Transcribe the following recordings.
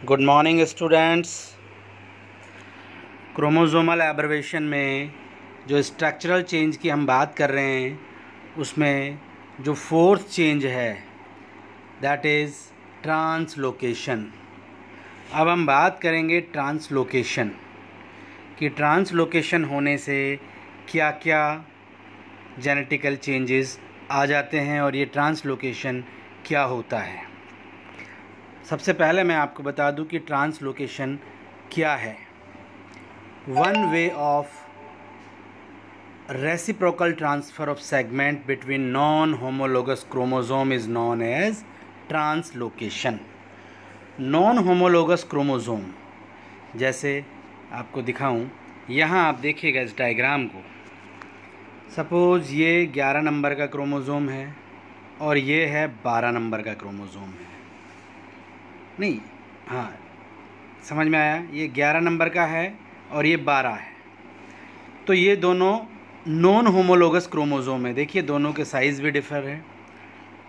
Good morning students. Chromosomal abbreviation में जो structural change की हम बात कर रहे हैं उसमें जो फोर्थ चेंज है दैट इज़ ट्रांसलोकेशन। अब हम बात करेंगे ट्रांसलोकेशन कि ट्रांसलोकेशन होने से क्या क्या जेनेटिकल चेंजेस आ जाते हैं और ये ट्रांसलोकेशन क्या होता है। सबसे पहले मैं आपको बता दूं कि ट्रांसलोकेशन क्या है। One way of reciprocal transfer of segment between non homologous chromosome is known as translocation. Non homologous chromosome जैसे आपको दिखाऊं, यहाँ आप देखिएगा इस डायग्राम को। सपोज़ ये 11 नंबर का क्रोमोसोम है और ये है 12 नंबर का क्रोमोसोम है। नहीं, हाँ, समझ में आया। ये 11 नंबर का है और ये 12 है। तो ये दोनों नॉन होमोलोगस क्रोमोसोम है। देखिए दोनों के साइज़ भी डिफर है।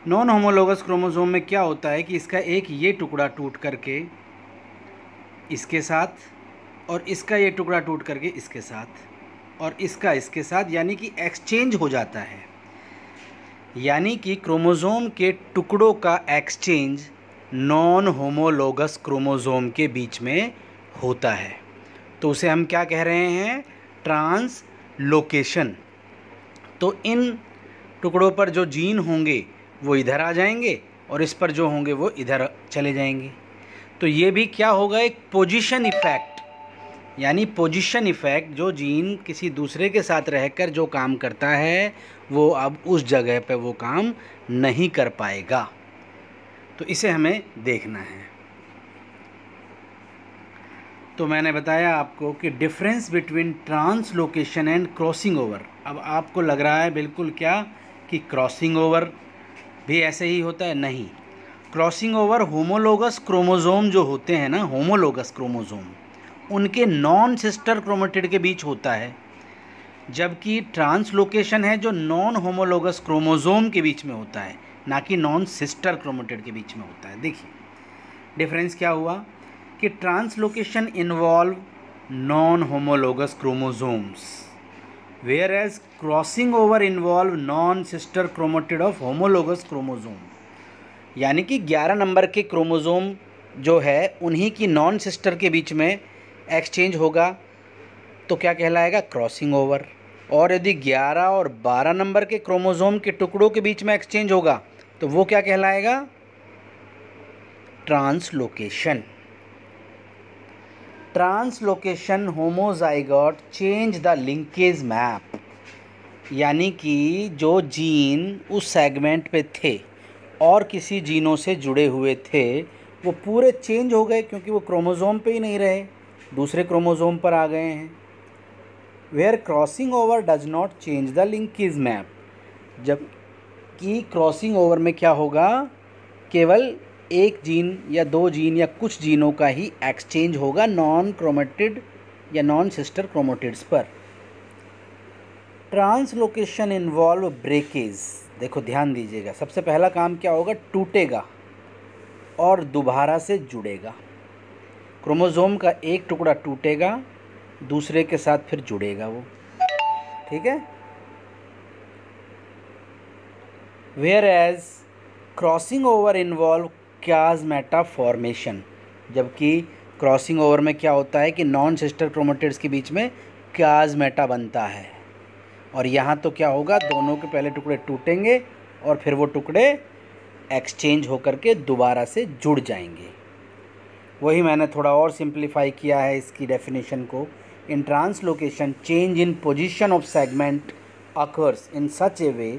नॉन होमोलोगस क्रोमोसोम में क्या होता है कि इसका एक ये टुकड़ा टूट करके इसके साथ और इसका ये टुकड़ा टूट करके इसके साथ और इसका इसके साथ, यानी कि एक्सचेंज हो जाता है। यानी कि क्रोमोसोम के टुकड़ों का एक्सचेंज नॉन होमोलोगस क्रोमोसोम के बीच में होता है। तो उसे हम क्या कह रहे हैं? ट्रांसलोकेशन। तो इन टुकड़ों पर जो जीन होंगे वो इधर आ जाएंगे और इस पर जो होंगे वो इधर चले जाएंगे। तो ये भी क्या होगा? एक पोजीशन इफ़ेक्ट, यानी पोजीशन इफ़ेक्ट। जो जीन किसी दूसरे के साथ रहकर जो काम करता है वो अब उस जगह पे वो काम नहीं कर पाएगा। तो इसे हमें देखना है। तो मैंने बताया आपको कि difference between translocation and crossing over. अब आपको लग रहा है बिल्कुल क्या कि क्रॉसिंग ओवर भी ऐसे ही होता है? नहीं। क्रॉसिंग ओवर होमोलोगस क्रोमोसोम जो होते हैं ना, होमोलोगस क्रोमोसोम, उनके नॉन सिस्टर क्रोमेटिड के बीच होता है, जबकि ट्रांसलोकेशन है जो नॉन होमोलोगस क्रोमोसोम के बीच में होता है, ना कि नॉन सिस्टर क्रोमेटिड के बीच में होता है। देखिए डिफरेंस क्या हुआ कि translocation involve non homologous chromosomes where as crossing over involve non sister chromatid of homologous chromosome. यानी कि 11 नंबर के क्रोमोसोम जो है उन्हीं की नॉन सिस्टर के बीच में एक्सचेंज होगा तो क्या कहलाएगा? Crossing over. और यदि 11 और 12 नंबर के क्रोमोसोम के टुकड़ों के बीच में एक्सचेंज होगा तो वो क्या कहलाएगा? Translocation. Translocation homozygote change the linkage map, यानी कि जो जीन उस सेगमेंट पे थे और किसी जीनों से जुड़े हुए थे वो पूरे चेंज हो गए, क्योंकि वो क्रोमोसोम पे ही नहीं रहे, दूसरे क्रोमोसोम पर आ गए हैं। Where crossing over does not change the linkage map, जबकि क्रॉसिंग ओवर में क्या होगा? केवल एक जीन या दो जीन या कुछ जीनों का ही एक्सचेंज होगा नॉन क्रोमेटिड या नॉन सिस्टर क्रोमेटिड्स पर। Translocation involve breakage. देखो ध्यान दीजिएगा, सबसे पहला काम क्या होगा? टूटेगा और दोबारा से जुड़ेगा। क्रोमोसोम का एक टुकड़ा टूटेगा, दूसरे के साथ फिर जुड़ेगा वो, ठीक है। Where as crossing over involve क्याज़मेटा फॉर्मेशन, जबकि क्रॉसिंग ओवर में क्या होता है कि नॉन सिस्टर क्रोमेटिड्स के बीच में क्याज़मेटा बनता है। और यहाँ तो क्या होगा? दोनों के पहले टुकड़े टूटेंगे और फिर वो टुकड़े एक्सचेंज होकर के दोबारा से जुड़ जाएंगे। वही मैंने थोड़ा और सिंप्लीफाई किया है इसकी डेफिनेशन को। In translocation change in position of segment occurs in such a way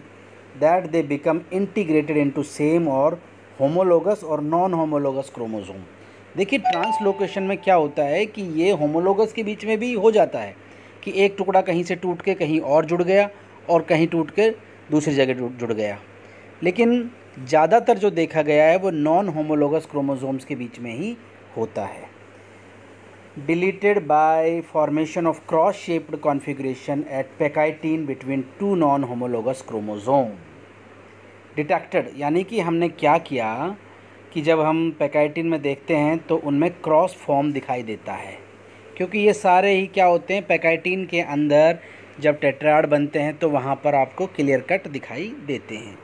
that they become integrated into same और होमोलोगस और नॉन होमोलोगस क्रोमोसोम। देखिए ट्रांसलोकेशन में क्या होता है कि ये होमोलोगस के बीच में भी हो जाता है कि एक टुकड़ा कहीं से टूट के कहीं और जुड़ गया और कहीं टूट के दूसरी जगह जुड़ गया, लेकिन ज़्यादातर जो देखा गया है वो नॉन होमोलोगस क्रोमोसोम्स के बीच में ही होता है। Deleted by formation of cross shaped configuration at pachytene between two non homologous chromosome. Detected, यानी कि हमने क्या किया कि जब हम पैकाइटिन में देखते हैं तो उनमें क्रॉस फॉर्म दिखाई देता है, क्योंकि ये सारे ही क्या होते हैं, पैकाइटिन के अंदर जब टेट्राड बनते हैं तो वहाँ पर आपको क्लियर कट दिखाई देते हैं।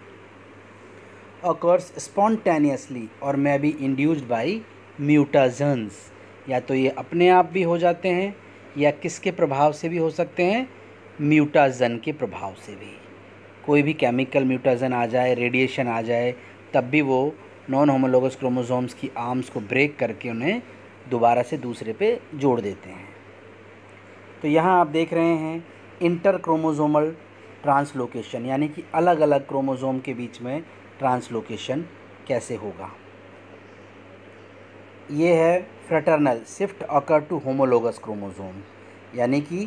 ऑकर्स स्पॉन्टेनियसली और मे बी इंड्यूस्ड बाई म्यूटाजन्स, या तो ये अपने आप भी हो जाते हैं या किसके प्रभाव से भी हो सकते हैं, म्यूटाजन के प्रभाव से भी। कोई भी केमिकल म्यूटाजन आ जाए, रेडिएशन आ जाए, तब भी वो नॉन होमोलोगस क्रोमोसोम्स की आर्म्स को ब्रेक करके उन्हें दोबारा से दूसरे पे जोड़ देते हैं। तो यहाँ आप देख रहे हैं इंटर क्रोमोसोमल ट्रांसलोकेशन, यानी कि अलग अलग क्रोमोसोम के बीच में ट्रांसलोकेशन कैसे होगा। ये है fraternal shift occur to homologous chromosome, यानी कि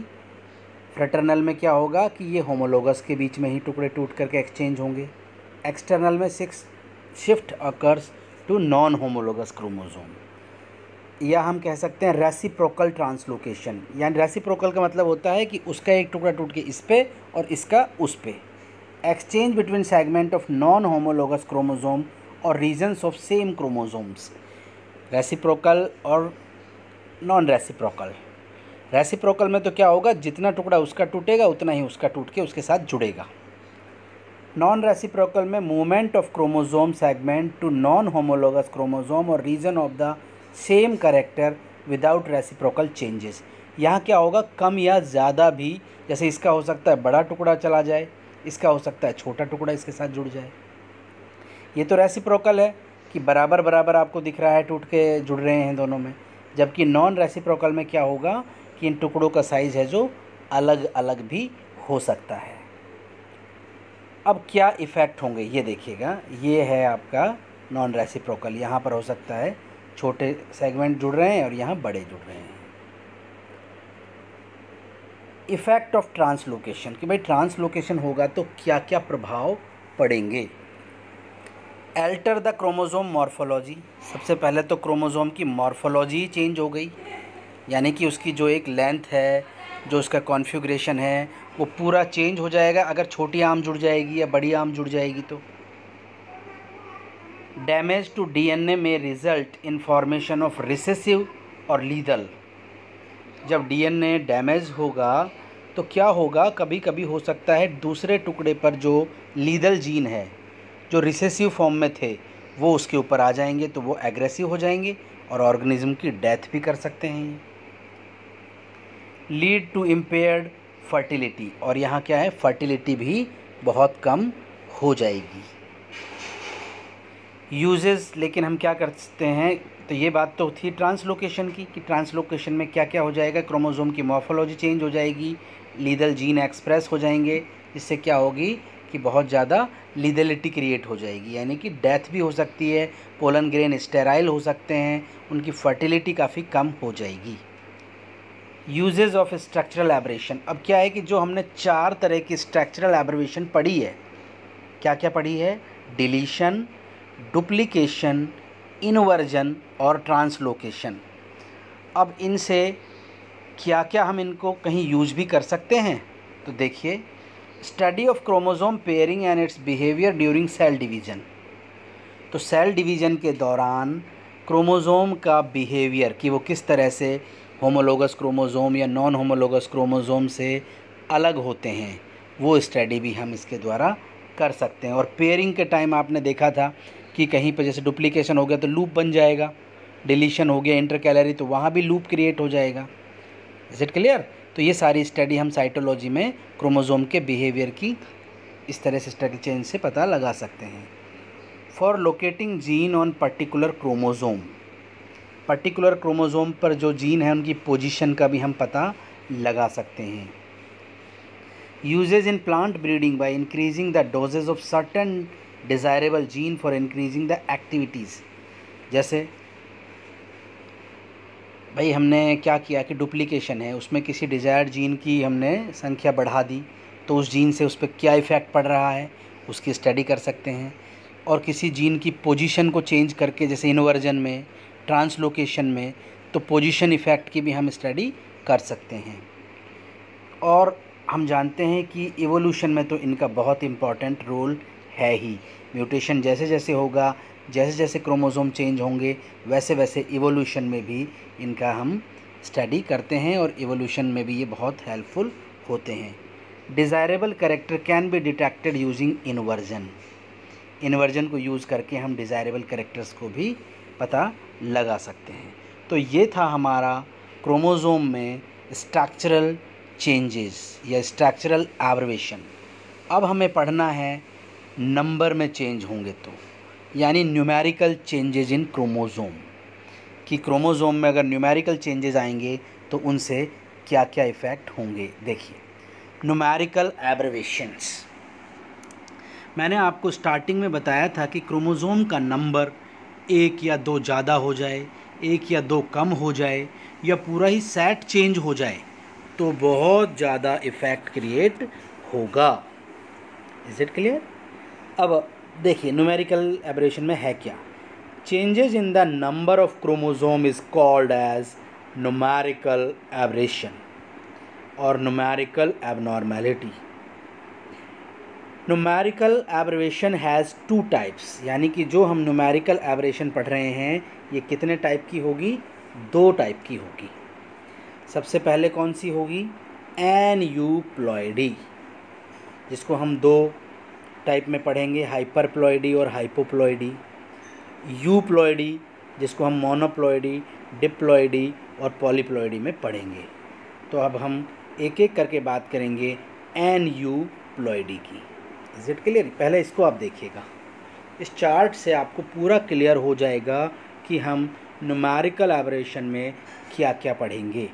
फ्रेटर्नल में क्या होगा कि ये होमोलोगस के बीच में ही टुकड़े टूट करके एक्सचेंज होंगे। एक्सटर्नल में shift occurs to non homologous chromosome, या हम कह सकते हैं रेसिप्रोकल ट्रांसलोकेशन। यानी रेसिप्रोकल का मतलब होता है कि उसका एक टुकड़ा टूट के इस पे और इसका उस पे। Exchange between segment of non homologous chromosome और regions of same chromosomes. Reciprocal और नॉन रेसिप्रोकल। रेसिप्रोकल में तो क्या होगा, जितना टुकड़ा उसका टूटेगा उतना ही उसका टूट के उसके साथ जुड़ेगा। नॉन रेसिप्रोकल में movement of chromosome segment to non homologous chromosome और region of the same character without reciprocal changes. यहाँ क्या होगा, कम या ज़्यादा भी, जैसे इसका हो सकता है बड़ा टुकड़ा चला जाए, इसका हो सकता है छोटा टुकड़ा इसके साथ जुड़ जाए। ये तो रेसिप्रोकल है कि बराबर बराबर आपको दिख रहा है टूट के जुड़ रहे हैं दोनों में। जबकि नॉन रेसिप्रोकल में क्या होगा कि इन टुकड़ों का साइज़ है जो अलग अलग भी हो सकता है। अब क्या इफ़ेक्ट होंगे ये देखिएगा, ये है आपका नॉन रेसिप्रोकल। यहाँ पर हो सकता है छोटे सेगमेंट जुड़ रहे हैं और यहाँ बड़े जुड़ रहे हैं। इफ़ेक्ट ऑफ ट्रांसलोकेशन, कि भाई ट्रांसलोकेशन होगा तो क्या क्या प्रभाव पड़ेंगे। एल्टर द क्रोमोसोम मॉर्फोलॉजी, सबसे पहले तो क्रोमोसोम की मॉर्फोलॉजी चेंज हो गई, यानी कि उसकी जो एक लेंथ है, जो उसका कॉन्फ़िगरेशन है, वो पूरा चेंज हो जाएगा अगर छोटी आर्म जुड़ जाएगी या बड़ी आर्म जुड़ जाएगी तो। डैमेज टू डीएनए में result in formation of recessive और लीदल। जब डीएनए डैमेज होगा तो क्या होगा, कभी कभी हो सकता है दूसरे टुकड़े पर जो लीदल जीन है, जो रिसेसिव फॉर्म में थे, वो उसके ऊपर आ जाएंगे तो वो एग्रेसिव हो जाएंगे और ऑर्गेनिज्म की डेथ भी कर सकते हैं। लीड टू इम्पेयर्ड फर्टिलिटी, और यहाँ क्या है, फर्टिलिटी भी बहुत कम हो जाएगी। यूजेस, लेकिन हम क्या कर सकते हैं, तो ये बात तो थी ट्रांसलोकेशन की कि ट्रांसलोकेशन में क्या क्या हो जाएगा, क्रोमोसोम की मॉर्फोलॉजी चेंज हो जाएगी, लीदल जीन एक्सप्रेस हो जाएंगे, जिससे क्या होगी कि बहुत ज़्यादा लीदलिटी क्रिएट हो जाएगी, यानी कि डेथ भी हो सकती है, पोलन ग्रेन स्टेराइल हो सकते हैं, उनकी फर्टिलिटी काफ़ी कम हो जाएगी। यूजेस ऑफ स्ट्रक्चरल एब्रेशन, अब क्या है कि जो हमने 4 तरह की स्ट्रक्चरल एब्रेशन पढ़ी है, क्या क्या पढ़ी है, डिलीशन, डुप्लीकेशन, इनवर्जन और ट्रांसलोकेशन। अब इनसे क्या क्या हम इनको कहीं यूज भी कर सकते हैं, तो देखिए, study of chromosome pairing and its behaviour during cell division. तो सेल डिवीज़न के दौरान क्रोमोसोम का बिहेवियर, कि वो किस तरह से होमोलोगस क्रोमोसोम या नॉन होमोलोगस क्रोमोसोम से अलग होते हैं, वो स्टडी भी हम इसके द्वारा कर सकते हैं। और पेयरिंग के टाइम आपने देखा था कि कहीं पर जैसे डुप्लीकेशन हो गया तो लूप बन जाएगा, डिलीशन हो गया इंटरकैलरी तो वहाँ भी लूप क्रिएट हो जाएगा। Is it clear? तो ये सारी स्टडी हम साइटोलॉजी में क्रोमोसोम के बिहेवियर की इस तरह से स्टडी चेंज से पता लगा सकते हैं। For locating gene on particular chromosome, particular chromosome पर जो जीन है उनकी पोजीशन का भी हम पता लगा सकते हैं। Uses in plant breeding by increasing the doses of certain desirable gene for increasing the activities. जैसे भाई हमने क्या किया कि डुप्लीकेशन है, उसमें किसी डिज़ायर्ड जीन की हमने संख्या बढ़ा दी, तो उस जीन से उस पर क्या इफ़ेक्ट पड़ रहा है उसकी स्टडी कर सकते हैं। और किसी जीन की पोजीशन को चेंज करके, जैसे इन्वर्जन में, ट्रांसलोकेशन में, तो पोजीशन इफ़ेक्ट की भी हम स्टडी कर सकते हैं। और हम जानते हैं कि इवोल्यूशन में तो इनका बहुत इम्पॉर्टेंट रोल है ही। म्यूटेशन जैसे जैसे होगा, जैसे जैसे क्रोमोसोम चेंज होंगे वैसे वैसे इवोल्यूशन में भी इनका हम स्टडी करते हैं और इवोल्यूशन में भी ये बहुत हेल्पफुल होते हैं। Desirable character can be detected using inversion. Inversion को यूज़ करके हम डिज़ायरेबल कैरेक्टर्स को भी पता लगा सकते हैं। तो ये था हमारा क्रोमोसोम में स्ट्रक्चरल चेंजेस या स्ट्रक्चरल एब्रिवेशन। अब हमें पढ़ना है नंबर में चेंज होंगे तो, यानी न्यूमेरिकल चेंजेस इन क्रोमोसोम, कि क्रोमोसोम में अगर न्यूमेरिकल चेंजेस आएंगे तो उनसे क्या क्या इफ़ेक्ट होंगे। देखिए न्यूमेरिकल एब्रिवेशंस, मैंने आपको स्टार्टिंग में बताया था कि क्रोमोसोम का नंबर 1 या 2 ज़्यादा हो जाए, 1 या 2 कम हो जाए या पूरा ही सेट चेंज हो जाए तो बहुत ज़्यादा इफ़ेक्ट क्रिएट होगा। Is it clear? अब देखिए न्यूमेरिकल एब्रिवेशन में है क्या। Changes in the number of chromosome is called as numerical aberration और numerical abnormality. Numerical abbreviation has 2 types, यानी कि जो हम न्यूमेरिकल एब्रिवेशन पढ़ रहे हैं ये कितने टाइप की होगी? 2 टाइप की होगी। सबसे पहले कौन सी होगी? एनयूप्लॉइडी, जिसको हम 2 टाइप में पढ़ेंगे, हाइपरप्लॉइडी और हाइपोप्लॉइडी। यूप्लॉइडी, जिसको हम मोनोप्लॉइडी, डिप्लॉइडी और पॉलीप्लॉइडी में पढ़ेंगे। तो अब हम एक एक करके बात करेंगे एनयूप्लॉइडी की। Is it clear? पहले इसको आप देखिएगा, इस चार्ट से आपको पूरा क्लियर हो जाएगा कि हम न्यूमेरिकल एब्रिवेशन में क्या क्या पढ़ेंगे।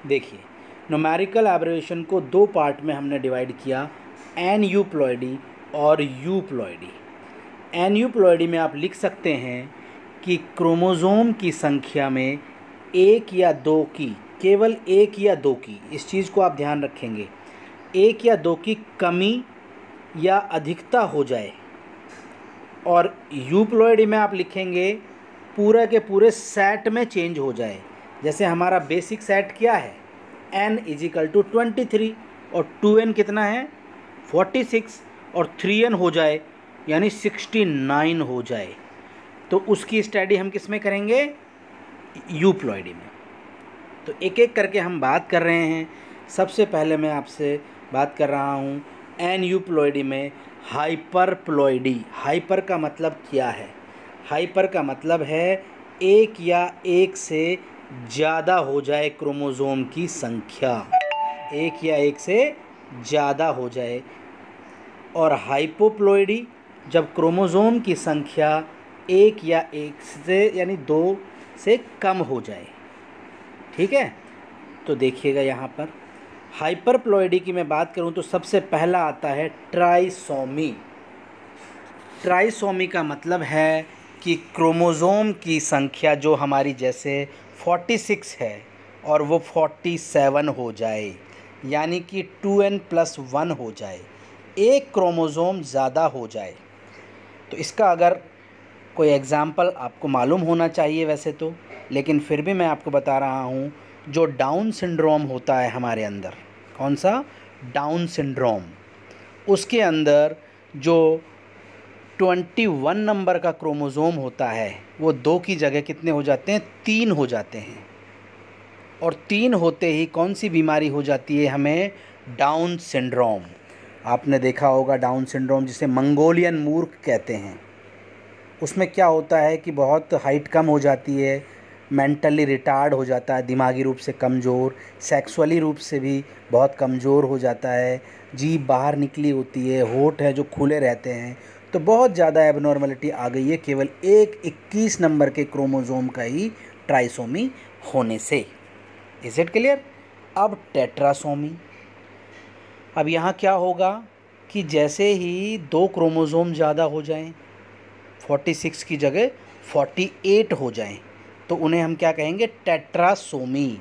देखिए न्यूमेरिकल एब्रिवेशन को 2 पार्ट में हमने डिवाइड किया, एनयूप्लॉइडी और यूप्लॉइडी। एनयूप्लॉइडी में आप लिख सकते हैं कि क्रोमोसोम की संख्या में 1 या 2 की, केवल 1 या 2 की, इस चीज़ को आप ध्यान रखेंगे, 1 या 2 की कमी या अधिकता हो जाए। और यूप्लॉइडी में आप लिखेंगे पूरे के पूरे सेट में चेंज हो जाए। जैसे हमारा बेसिक सेट क्या है? n = 23 और 2n कितना है? 46 और 3n हो जाए यानी 69 हो जाए, तो उसकी स्टडी हम किस में करेंगे? यूप्लॉइडी में। तो एक एक करके हम बात कर रहे हैं। सबसे पहले मैं आपसे बात कर रहा हूँ एनयूप्लॉइडी में हाइपरप्लॉइडी। हाइपर का मतलब क्या है? हाइपर का मतलब है 1 या 1 से ज़्यादा हो जाए क्रोमोसोम की संख्या, 1 या 1 से ज़्यादा हो जाए। और हाइपोप्लॉइडी जब क्रोमोसोम की संख्या 1 या 1 से यानी 2 से कम हो जाए। ठीक है, तो देखिएगा यहाँ पर हाइपरप्लॉइडी की मैं बात करूँ तो सबसे पहला आता है ट्राइसोमी। ट्राइसोमी का मतलब है कि क्रोमोसोम की संख्या जो हमारी जैसे 46 है और वो 47 हो जाए, यानी कि 2n+1 हो जाए, एक क्रोमोसोम ज़्यादा हो जाए। तो इसका अगर कोई एग्ज़ाम्पल आपको मालूम होना चाहिए वैसे तो, लेकिन फिर भी मैं आपको बता रहा हूँ, जो डाउन सिंड्रोम होता है हमारे अंदर, कौन सा? डाउन सिंड्रोम, उसके अंदर जो 21 नंबर का क्रोमोसोम होता है वो 2 की जगह कितने हो जाते हैं? 3 हो जाते हैं। और 3 होते ही कौन सी बीमारी हो जाती है हमें? Down syndrome. आपने देखा होगा डाउन सिंड्रोम, जिसे मंगोलियन मूर्ख कहते हैं। उसमें क्या होता है कि बहुत हाइट कम हो जाती है, मेंटली रिटार्ड हो जाता है, दिमागी रूप से कमज़ोर, सेक्सुअली रूप से भी बहुत कमज़ोर हो जाता है, जीभ बाहर निकली होती है, होंठ है जो खुले रहते हैं। तो बहुत ज़्यादा एबनॉर्मलिटी आ गई है केवल एक 21 नंबर के क्रोमोसोम का ही ट्राइसोमी होने से। Is it clear? अब टेट्रासोमी। अब यहाँ क्या होगा कि जैसे ही 2 क्रोमोसोम ज़्यादा हो जाएं, 46 की जगह 48 हो जाएं, तो उन्हें हम क्या कहेंगे? टेट्रासोमी।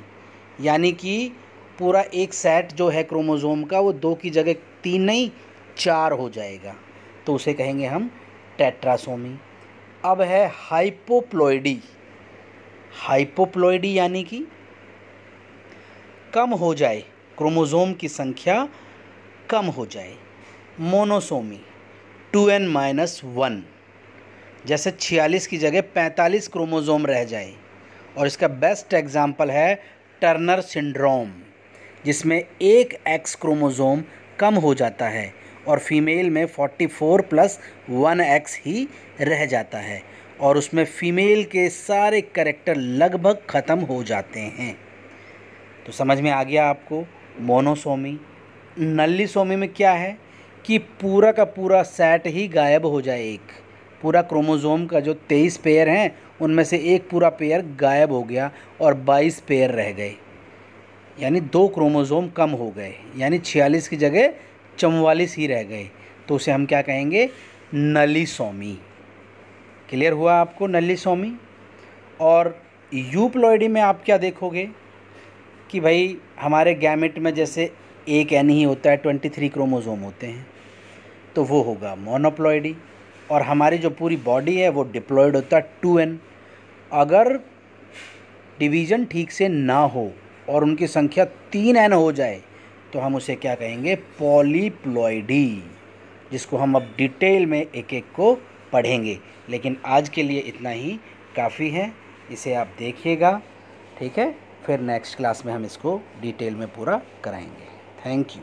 यानी कि पूरा एक सेट जो है क्रोमोसोम का वो 2 की जगह 3 नहीं 4 हो जाएगा, तो उसे कहेंगे हम टेट्रासोमी। अब है हाइपोप्लॉइडी। हाइपोप्लॉइडी यानी कि कम हो जाए, क्रोमोसोम की संख्या कम हो जाए। Monosomy 2n-1। जैसे 46 की जगह 45 क्रोमोज़ोम रह जाए। और इसका बेस्ट एग्जाम्पल है टर्नर सिंड्रोम, जिसमें एक एक्स क्रोमोज़ोम कम हो जाता है और फीमेल में 44 प्लस 1 एक्स ही रह जाता है और उसमें फीमेल के सारे कैरेक्टर लगभग ख़त्म हो जाते हैं। तो समझ में आ गया आपको मोनोसोमी। नल्लीसोमी में क्या है कि पूरा का पूरा सेट ही गायब हो जाए, एक पूरा क्रोमोज़ोम का जो 23 पेयर हैं उनमें से एक पूरा पेयर गायब हो गया और 22 पेयर रह गए, यानी 2 क्रोमोज़ोम कम हो गए, यानी 46 की जगह 44 ही रह गए। तो उसे हम क्या कहेंगे? नलीसोमी। क्लियर हुआ आपको नलीसोमी। और यूप्लॉइडी में आप क्या देखोगे कि भाई हमारे गैमेट में जैसे एक एन ही होता है, 23 क्रोमोज़ोम होते हैं, तो वो होगा मोनोप्लॉइडी। और हमारी जो पूरी बॉडी है वो डिप्लॉइड होता है 2n। अगर डिवीज़न ठीक से ना हो और उनकी संख्या 3n हो जाए तो हम उसे क्या कहेंगे? पॉलीप्लॉइडी, जिसको हम अब डिटेल में एक एक को पढ़ेंगे। लेकिन आज के लिए इतना ही काफ़ी है, इसे आप देखिएगा, ठीक है? फिर नेक्स्ट क्लास में हम इसको डिटेल में पूरा कराएंगे। Thank you.